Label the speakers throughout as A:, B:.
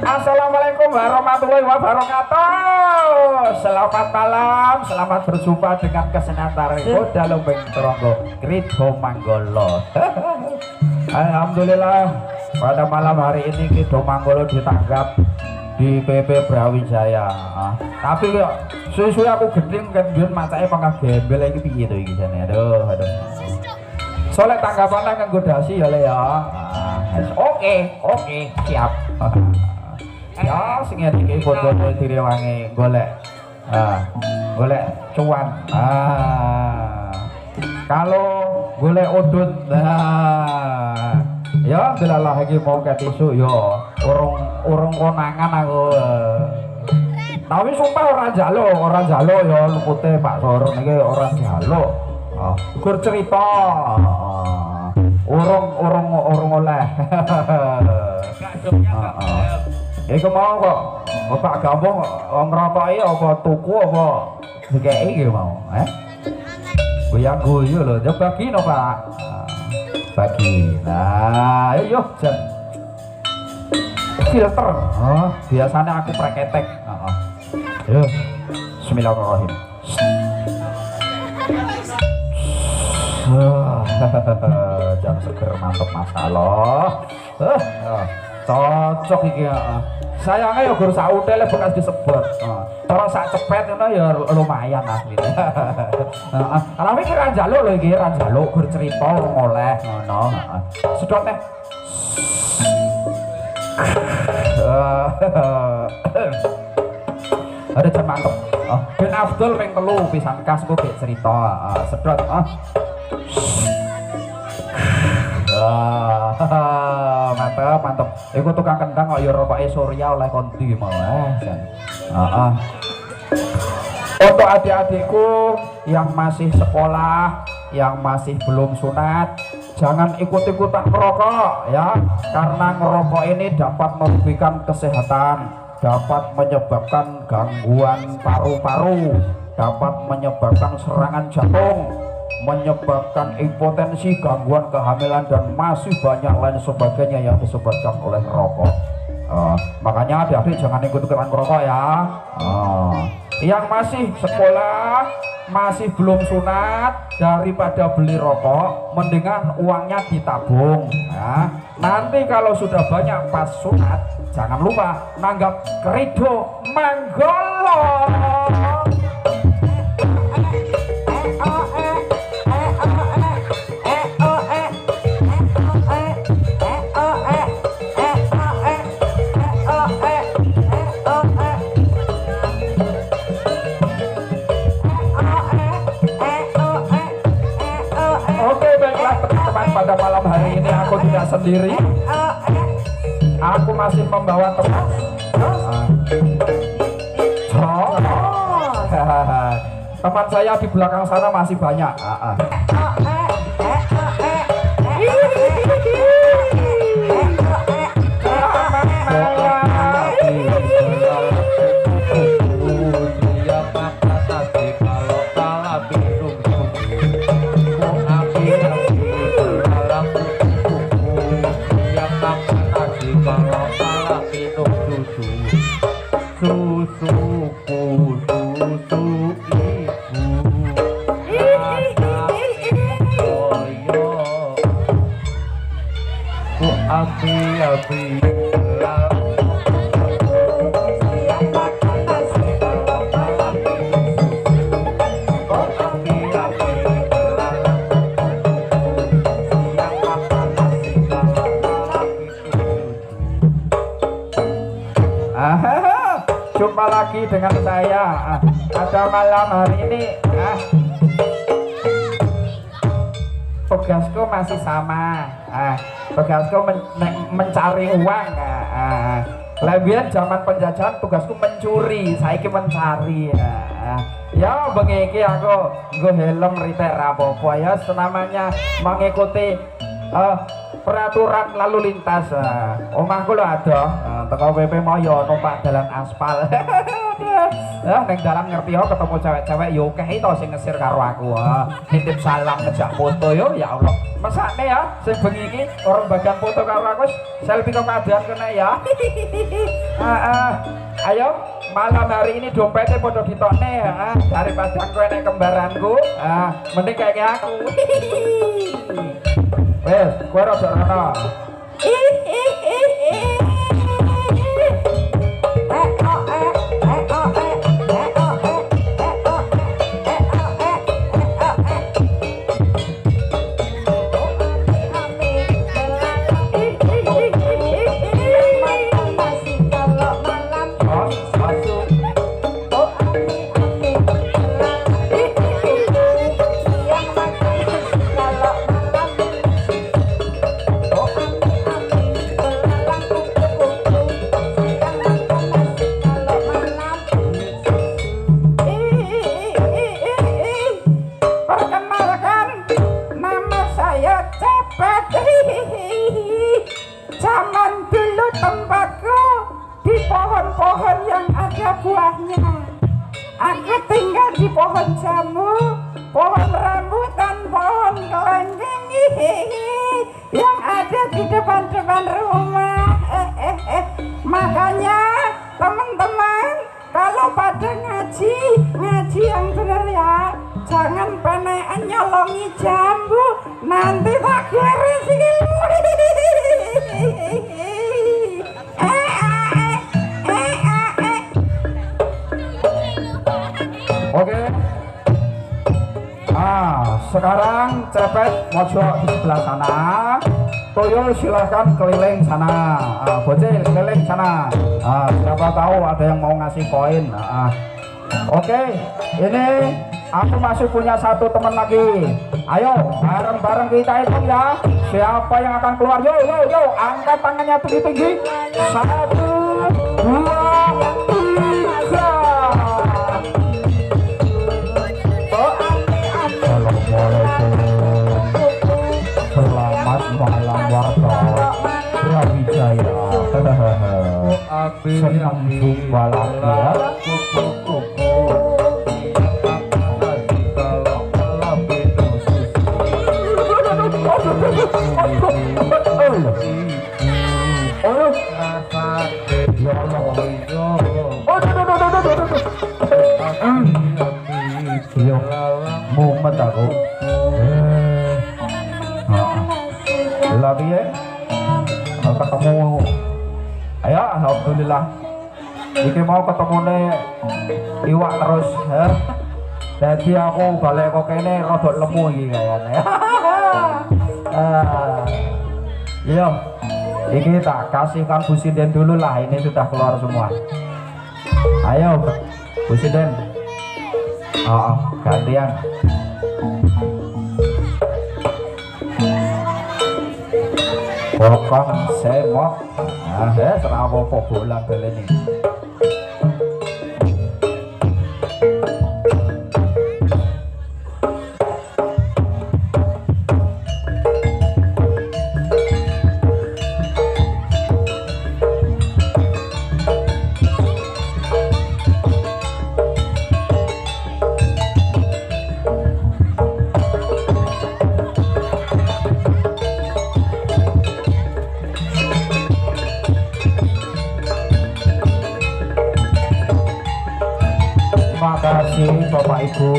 A: Assalamualaikum warahmatullahi wabarakatuh. Selamat malam, selamat berjumpa dengan kesenatari Koda Lumbing Tronggo Kridho Manggolo. Alhamdulillah pada malam hari ini Kridho Manggolo ditanggap di PP Brawijaya. Tapi kok suwe-suwe aku gedeng kan biyen macake pangkah gembel iki piye to iki jane. Aduh. Soalnya tanggapannya nganggo dasi ya le ya. Oke, siap. Ya sing iki foto-foto direwangi golek cuan. Kalau golek udut ya delalah iki mau ketisu yo urung konangan aku. Tapi sumpah ora jalo ya lupute Pak Sor niki ora jalo. Gur cerita. Urung oleh. Iku mau kok Bapak Gampung ngerokoki apa tuku apa dikeki iki mau, goyang guyu lho, coba bagi no Pak. Bagi. Nah, ayo jan. Filter. Biasanya aku preketek. Yo. Bismillahirrahmanirrahim. Jam seger mantep masalah. Cocok iki ya. Sayangnya ya gur sak utele bekas disebut. Cara sak cepet ngono ya lumayan asline. Tapi iki ra njaluk lho iki, ra njaluk gur cerita oleh ngono. Sedot teh. Ada jam mantep. Ben Abdul ping 3 pisan kas kok cerita. Sedot. Mantap. Iku tukang kendang kok ya rokoke Surya oleh kondi mau Untuk adik-adikku yang masih sekolah, yang masih belum sunat, jangan ikut-ikutan merokok ya, karena ngerokok ini dapat merugikan kesehatan, dapat menyebabkan gangguan paru-paru, dapat menyebabkan serangan jantung, menyebabkan impotensi, gangguan kehamilan, dan masih banyak lain sebagainya yang disebabkan oleh rokok. Makanya adik-adik jangan ikut-ikutan merokok ya. Yang masih sekolah, masih belum sunat, daripada beli rokok mendingan uangnya ditabung ya. Nanti kalau sudah banyak pas sunat, jangan lupa nanggap Kridho Manggolo. Pada malam hari ini aku tidak sendiri, aku masih membawa teman. Teman saya di belakang sana masih banyak. Jumpa lagi dengan saya pada malam hari ini. Tugasku masih sama. Tugasku mencari uang. Lebihan zaman penjajahan tugasku mencuri, saiki mencari ya. Ya bengi iki aku nggo helm ritek apa-apa ya senamanya mengikuti peraturan lalu lintas. Omahku lho ada teko PP Moyo numpak dalan aspal. Ya ning dalan ngerti yo ketemu cewek-cewek yo akeh to sing ngesir karo aku. Nitip salam ngejak foto yo ya Allah. Mesakne ya sing bengi iki orang bagian foto karo aku selfie kok kadean kene ya. Ayo malam hari ini dompetnya podo ditokne ya daripada aku enek kembaranku mending kayak aku. Wes kowe rada rono.
B: Zaman dulu tembakau di pohon-pohon yang ada buahnya. Aku tinggal di pohon jamu, pohon rambutan, pohon kelenggeng yang ada di depan-depan rumah. Makanya teman-teman kalau pada ngaji yang bener ya, jangan penean nyolongi jambu, nanti tak garis.
A: Oke. Sekarang cepet mojok di sebelah sana. Tuyul silahkan keliling sana. Bocil keliling sana. Siapa tahu ada yang mau ngasih koin. Oke, ini aku masih punya satu teman lagi. Ayo bareng-bareng kita hitung ya. Siapa yang akan keluar? Yo, angkat tangannya tinggi-tinggi. 1, 2, 3. Selamat malam warga Brawijaya. Senang jumpa lagi ya. Mumet aku. Lagi ya. Ketemu. Ayo alhamdulillah. Iki mau ketemu iwak terus ya. Jadi aku balik kok kene rada lemu iki kayane. Iya. Iki tak kasihkan Bu Sinden dulu lah, ini sudah keluar semua. Ayo Bu Sinden. Gantian. Pokok semok. Serah apa bola beli ini. Terima kasih Bapak Ibu.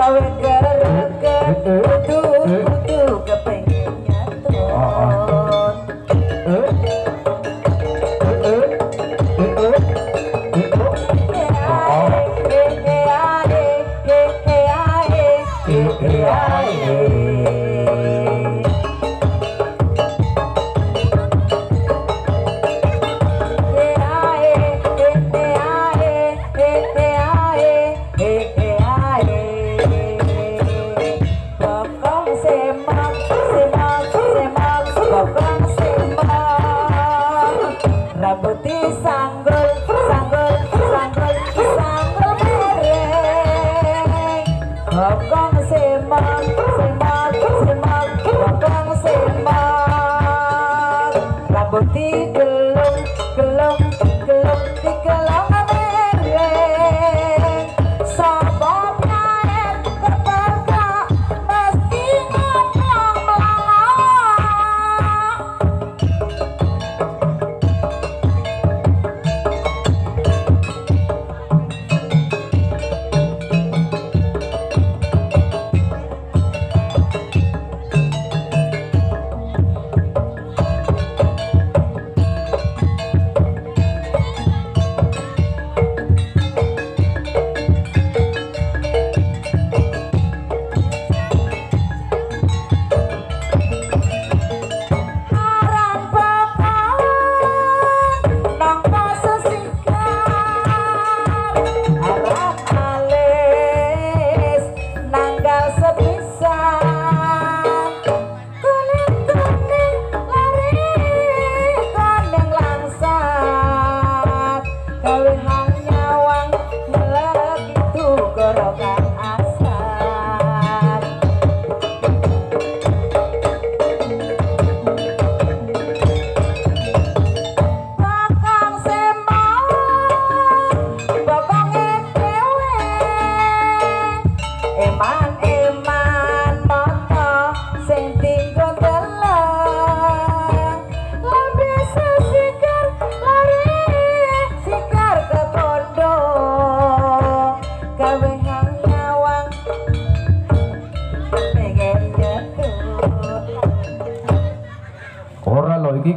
C: gawe greget kudu kepengen nyatut.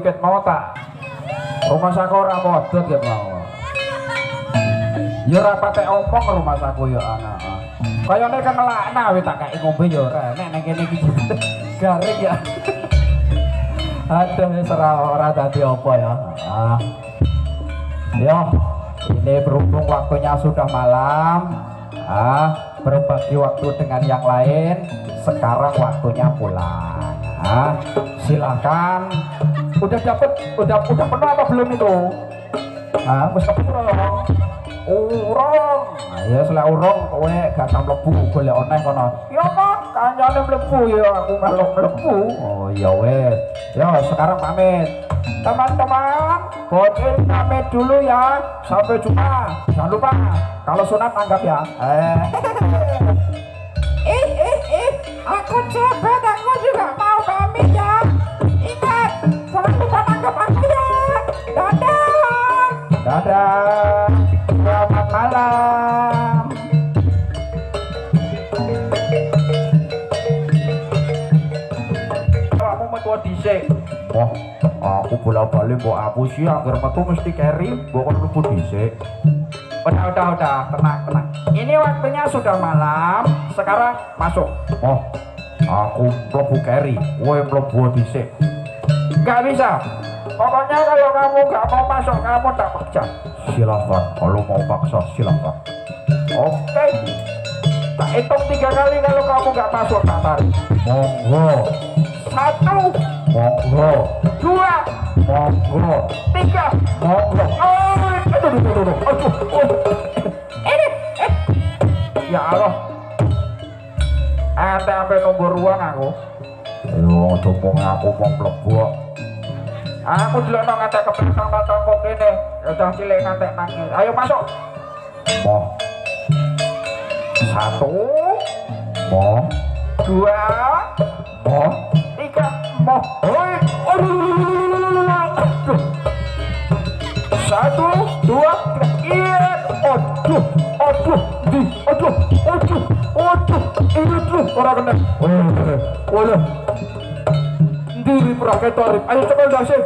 A: Ket mau tak rumah saku ora modot ket mau. Ya ora patek omong rumah saku ya anak. Kayane kan lakna wis tak kaki ngombe ya ora. Nek nang kene iki garing ya. Aduh wis ora dadi apa ya. Ya, ini berhubung waktunya sudah malam. Berbagi waktu dengan yang lain. Sekarang waktunya pulang. Silakan. Udah penuh apa belum itu? Wis kepuro. Urung. Ya selek urung kowe gak sam mlebu golek oneh kono. Ya kok kancane mlebu ya aku melu mlebu. Oh ya wis. Ya sekarang pamit. Teman-teman, bocil pamit dulu ya. Sampai jumpa. Jangan lupa kalau sunat anggap ya.
B: Aku cepet, aku juga mau pamit ya. Ingat, jangan lupa tangkap aku ya. Dadah.
A: Dadah. Selamat malam. Kamu metu dhisik. Wah, aku bola-bali mbok aku sih anggar metu mesti carry, mbok kon mlebu dhisik. Udah, tenang. Ini waktunya sudah malam, sekarang masuk. Oh, aku mlebu carry, kowe mlebu dhisik. Gak bisa. Pokoknya kalau kamu gak mau masuk, kamu tak paksa. Silakan, kalau mau paksa silakan. Oke. Tak hitung 3 kali kalau kamu gak masuk tak tarik. Monggo. 1, monggo. 2, monggo. 3, monggo. Ini. Ya Allah. Ente sampai nomor ruang aku. Ayo, coba aku mau mlebu. Aku dulu ngantek ke belakang kok ini. Udah cilik ngantek nangis. Ayo masuk. Moh. 1, moh. 2, moh. 3, moh. Hoi. Aduh. 1, 2, 3. Iya. Aduh. Ini tuh orang kena. Oleh. Diri perakai tarif. Ayo cepat dasar.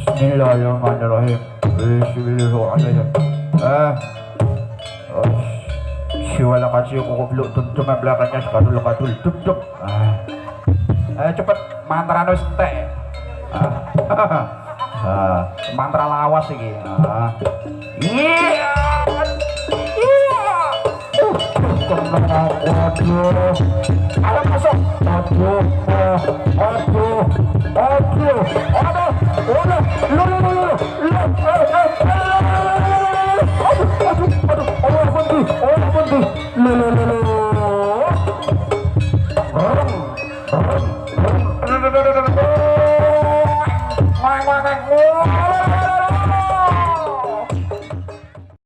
A: Bismillahirrahmanirrahim. Bismillahirrahmanirrahim. Siwala kasih ko kublok tum belakangnya sekadul tum. Ayo cepet mantra wis entek. Mantra lawas iki. Iya. Ayo masuk. Aduh.